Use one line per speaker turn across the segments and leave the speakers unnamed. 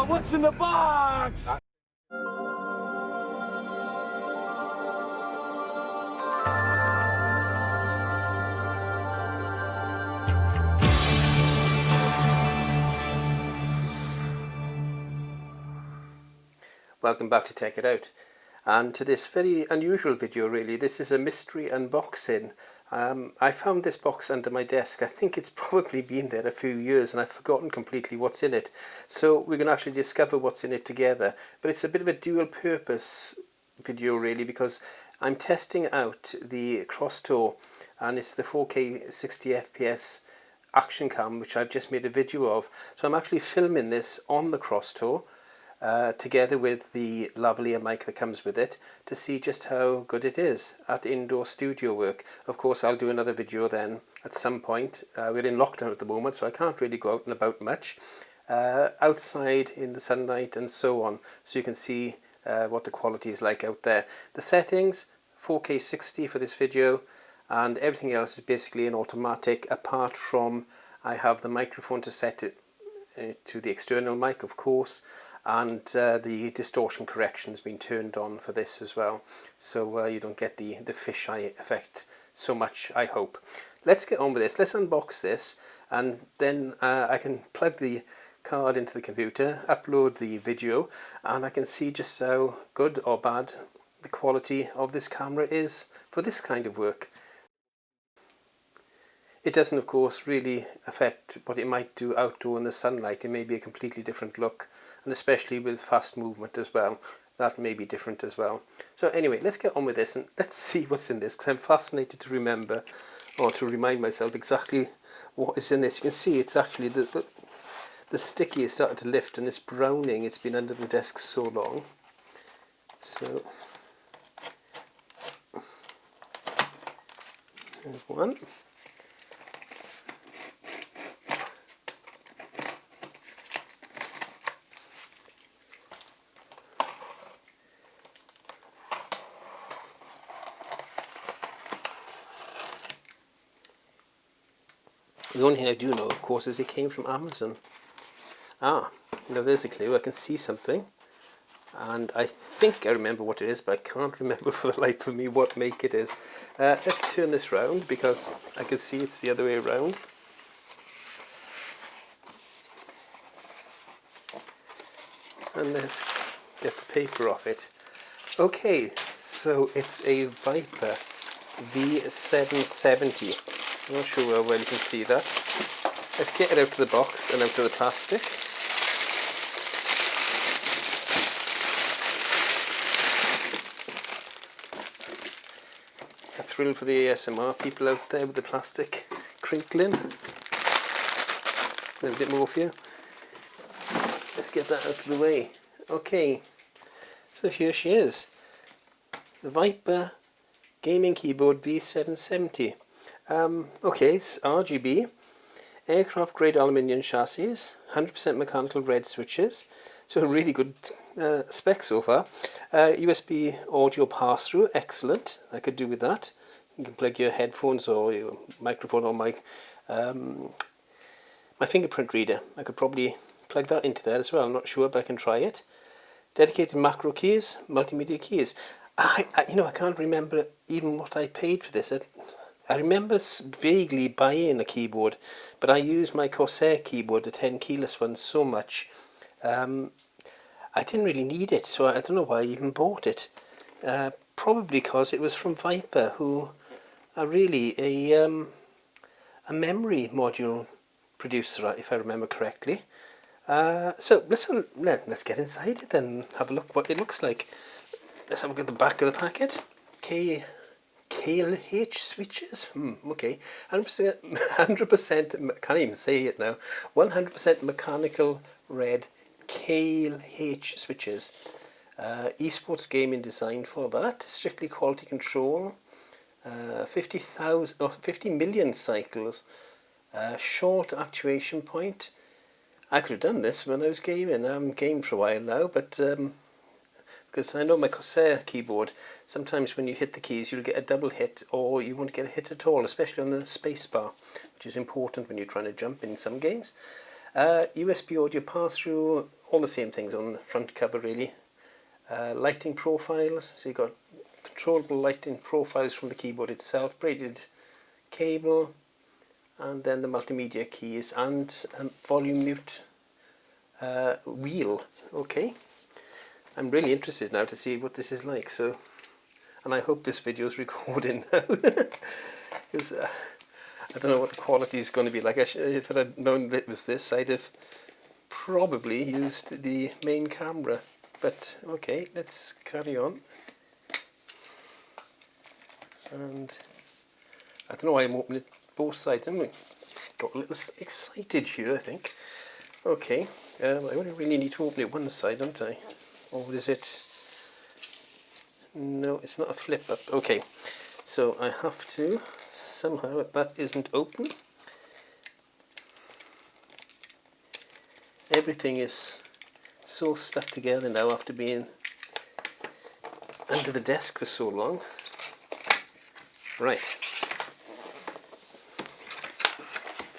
What's in the box?
Welcome back to Take It Out, and to this very unusual video really. This is a mystery unboxing. I found this box under my desk. I think it's probably been there a few years and I've forgotten completely what's in it. So we're going to actually discover what's in it together. But it's a bit of a dual purpose video really, because I'm testing out the Crosstour, and it's the 4K 60 FPS action cam which I've just made a video of. So I'm actually filming this on the Crosstour together with the lavalier mic that comes with it, to see just how good it is at indoor studio work. Of course I'll do another video then at some point. We're in lockdown at the moment, so I can't really go out and about much, outside in the sunlight and so on, so you can see what the quality is like out there. The settings, 4K 60 for this video, and everything else is basically an automatic, apart from I have the microphone to set it to the external mic, of course, and the distortion correction has been turned on for this as well, so you don't get the fisheye effect so much, I hope. Let's get on with this. Let's unbox this, and then I can plug the card into the computer, upload the video, and I can see just how good or bad the quality of this camera is for this kind of work. It doesn't, of course, really affect what it might do outdoor in the sunlight. It may be a completely different look, and especially with fast movement as well, that may be different as well. So anyway, let's get on with this and let's see what's in this, because I'm fascinated to remember, or to remind myself exactly what is in this. You can see it's actually the sticky is starting to lift, and it's browning. It's been under the desk so long. So there's one. The only thing I do know, of course, is it came from Amazon. Now there's a clue. I can see something, and I think I remember what it is, but I can't remember for the life of me what make it is. Let's turn this round, because I can see it's the other way around. And let's get the paper off it. Okay, so it's a Viper V770. I'm not sure how well you can see that. Let's get it out of the box and out of the plastic. A thrill for the ASMR people out there with the plastic crinkling. A bit more for you. Let's get that out of the way. Okay, so here she is. The Viper gaming keyboard V770. Okay, it's RGB, aircraft grade aluminium chassis, 100% mechanical red switches, so a really good spec so far. USB audio pass-through, excellent. I could do with that. You can plug your headphones or your microphone or my fingerprint reader. I could probably plug that into there as well. I'm not sure, but I can try it. Dedicated macro keys, multimedia keys. I can't remember even what I paid for this. I remember vaguely buying a keyboard, but I used my Corsair keyboard, the 10 keyless one, so much. I didn't really need it, so I don't know why I even bought it. Probably because it was from Viper, who are really a memory module producer, if I remember correctly. So let's get inside it then and have a look what it looks like. Let's have a look at the back of the packet. KLH switches. Okay, 100%. Can't even say it now. 100% mechanical red KLH switches. Esports gaming designed for that. Strictly quality control. 50 million cycles. Short actuation point. I could have done this when I was gaming. I haven't gamed for a while now, but because I know my Corsair keyboard, sometimes when you hit the keys you'll get a double hit, or you won't get a hit at all, especially on the space bar, which is important when you're trying to jump in some games. USB audio pass-through, all the same things on the front cover really. Lighting profiles, so you've got controllable lighting profiles from the keyboard itself, braided cable, and then the multimedia keys and volume mute wheel. Okay, I'm really interested now to see what this is like. So, and I hope this video is recording now, because I don't know what the quality is going to be like. If I'd known that it was this, I'd have probably used the main camera. But okay, let's carry on. And I don't know why I'm opening it both sides. I got a little excited here, I think. Okay, I only really need to open it one side, don't I? Or is it? No, it's not a flip up. Okay, so I have to somehow, that isn't open. Everything is so stuck together now after being under the desk for so long. Right,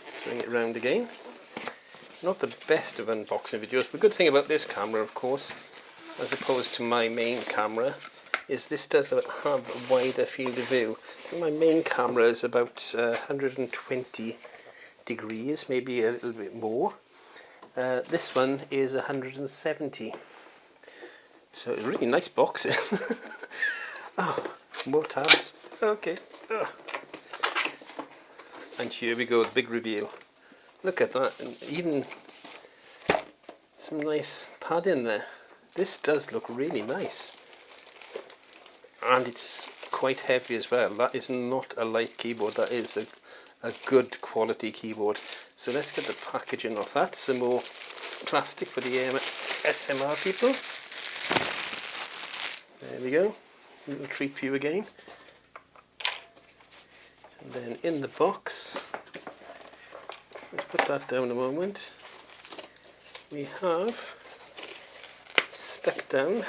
swing it round again. Not the best of unboxing videos. The good thing about this camera, of course, as opposed to my main camera, is this does have a wider field of view. My main camera is about 120 degrees, maybe a little bit more. This one is 170. So a really nice box. Oh, more tabs. Okay. Oh. And here we go, the big reveal. Look at that, and even some nice padding there. This does look really nice. And it's quite heavy as well. That is not a light keyboard, that is a good quality keyboard. So let's get the packaging off that. Some more plastic for the SMR people. There we go. A little treat for you again. And then in the box, let's put that down a moment. We have stuck down.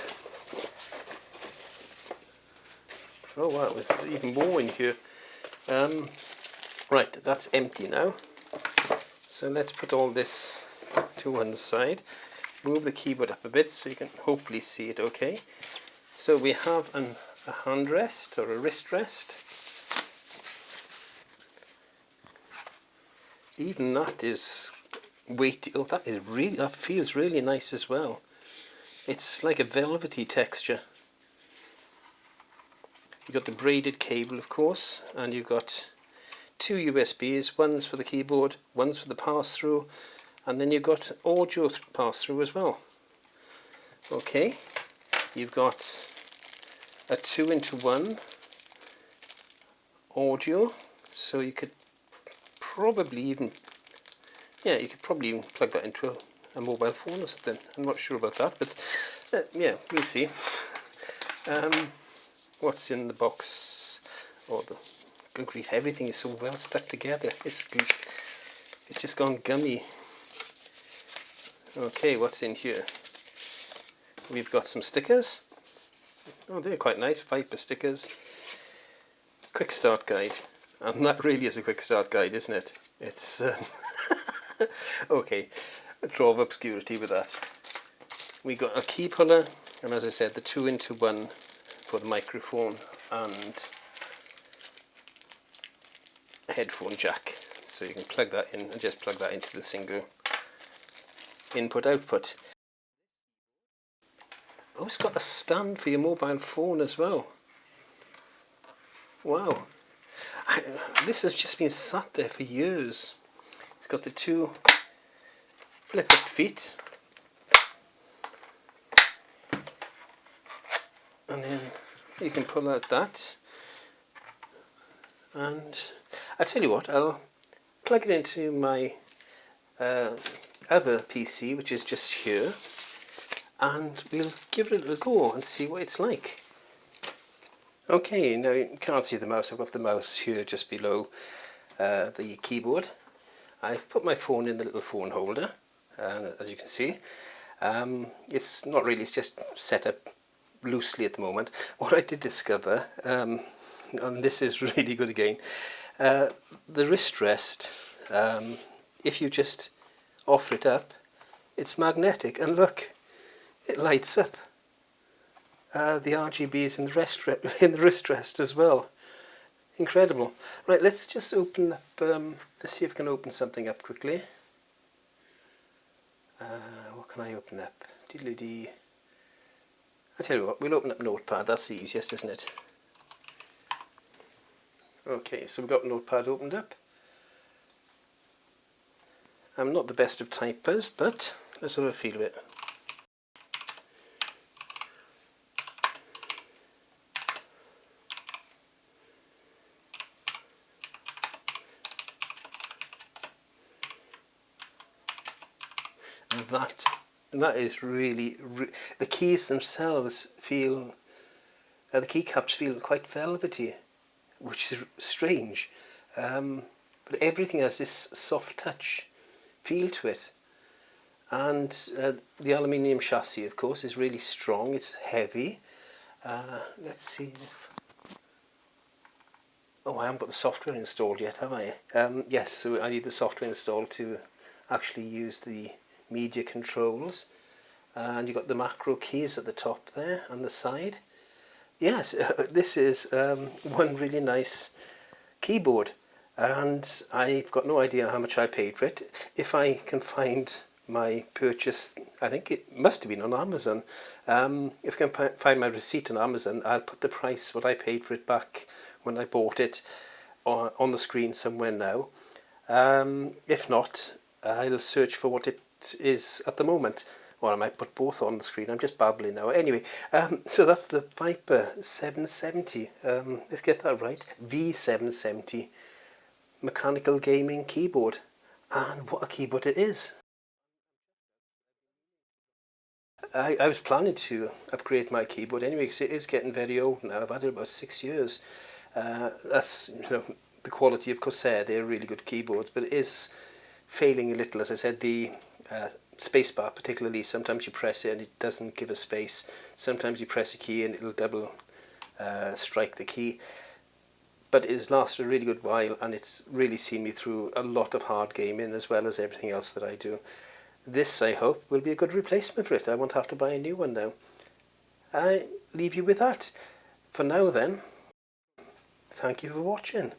Oh wow, there's even more in here. Right, that's empty now. So let's put all this to one side. Move the keyboard up a bit so you can hopefully see it okay. So we have a hand rest or a wrist rest. Even that is weighty. Oh, that feels really nice as well. It's like a velvety texture. You've got the braided cable, of course, and you've got two USBs, one's for the keyboard, one's for the pass-through, and then you've got audio pass-through as well. Okay, you've got a 2-in-1 audio, so you could probably even, plug that into a mobile phone or something. I'm not sure about that, but yeah, we'll see. What's in the box? Oh, good grief, everything is so well stuck together. It's just gone gummy. Okay, what's in here? We've got some stickers. Oh, they're quite nice, Viper stickers. Quick start guide. And that really is a quick start guide, isn't it? It's okay, a draw of obscurity with that. We got a key puller, and as I said, the 2-in-1 for the microphone and headphone jack. So you can plug that in and just plug that into the single input-output. Oh, it's got a stand for your mobile phone as well. Wow. This has just been sat there for years. It's got the two flip-up feet. And then you can pull out that. And I tell you what, I'll plug it into my other PC, which is just here, and we'll give it a go and see what it's like. Okay, now you can't see the mouse. I've got the mouse here just below the keyboard. I've put my phone in the little phone holder, as you can see. It's not really, it's just set up loosely at the moment. What I did discover, and this is really good again, the wrist rest, if you just offer it up, It's magnetic, and look, it lights up. The RGBs in the wrist rest as well. Incredible. Right, let's just open up, let's see if we can open something up quickly. What can I open up? Diddly-dee. I tell you what, we'll open up Notepad, that's the easiest, isn't it? Okay, so we've got Notepad opened up. I'm not the best of typers, but let's have a feel of it. That is really, the keys themselves feel, the keycaps feel quite velvety, which is strange, but everything has this soft touch feel to it. And the aluminium chassis, of course, is really strong. It's heavy. Let's see if... Oh, I haven't got the software installed yet, have I? Yes, so I need the software installed to actually use the media controls. And you've got the macro keys at the top there and the side. Yes, this is one really nice keyboard. And I've got no idea how much I paid for it. If I can find my purchase, I think it must have been on Amazon. If I can find my receipt on Amazon, I'll put the price, what I paid for it back when I bought it, on the screen somewhere now. If not, I'll search for what it is at the moment. Or I might put both on the screen. I'm just babbling now. Anyway, so that's the Viper 770. Let's get that right. V770 mechanical gaming keyboard. And what a keyboard it is. I was planning to upgrade my keyboard anyway, because it is getting very old now. I've had it about 6 years. That's, you know, the quality of Corsair. They're really good keyboards, but it is failing a little. As I said, the spacebar particularly, sometimes you press it and it doesn't give a space. Sometimes you press a key and it'll double strike the key. But it has lasted a really good while, and it's really seen me through a lot of hard gaming as well as everything else that I do. This, I hope, will be a good replacement for it. I won't have to buy a new one now. I leave you with that. For now then, thank you for watching.